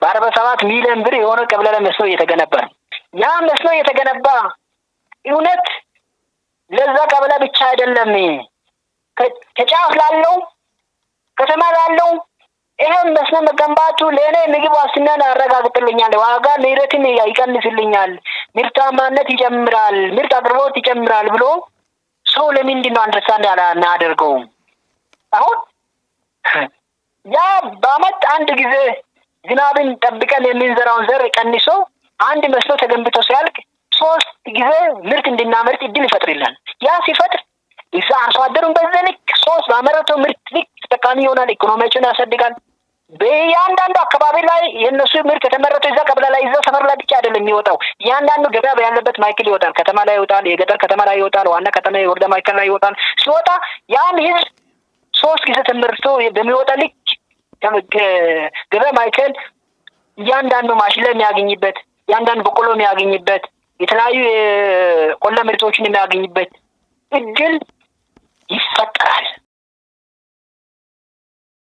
በ47 ሚሊዮን ብር የሆነ ቀበሌ ላይ መስኖ እየተገነባ ነው። ያ መስኖ እየተገነባ እውነት ለዛ ቀበሌ ብቻ አይደለም ከጫፍ ላለው ከተማ ላለው ይሄን መስኖ መገንባቱ ለኔ ምግብ ዋስትናን ያረጋግጥልኛል፣ ዋጋ ንረትን ይቀንስልኛል፣ ምርታማነት ይጨምራል፣ ምርት አቅርቦት ይጨምራል ብሎ ሰው ለምንድን ነው አንደርስታንድ ያላደርገው? አሁን ያ በአመት አንድ ጊዜ ዝናብን ጠብቀን የምንዘራውን ዘር ቀንሶ አንድ መስኖ ተገንብቶ ሲያልቅ 3 ጊዜ ምርት እንድናመርት እድል ይፈጥርልናል። ያ ሲፈጥር እዛ አርሶ አደሩን በዘልክ 3 ባመረተው ምርት ልክ ተጠቃሚ ይሆናል፣ ኢኮኖሚያቸውን ያሳድጋል። በእያንዳንዱ አካባቢ ላይ የነሱ ምርት የተመረተው እዛ ቀበሌ ላይ እዛ ሰፈር ላይ ብቻ አይደለም የሚወጣው፣ እያንዳንዱ ገበያ ያለበት ማይክል ይወጣል፣ ከተማ ላይ ይወጣል፣ የገጠር ከተማ ላይ ይወጣል፣ ዋና ከተማ የወረዳ ማይክል ላይ ይወጣል። ሲወጣ ያን ህዝብ 3 ጊዜ ተመርቶ በሚወጣ ልክ ገበያ ማይክል እያንዳንዱ ማሽላ የሚያገኝበት፣ እያንዳንዱ በቆሎ የሚያገኝበት፣ የተለያዩ የቆላ ምርቶችን የሚያገኝበት እድል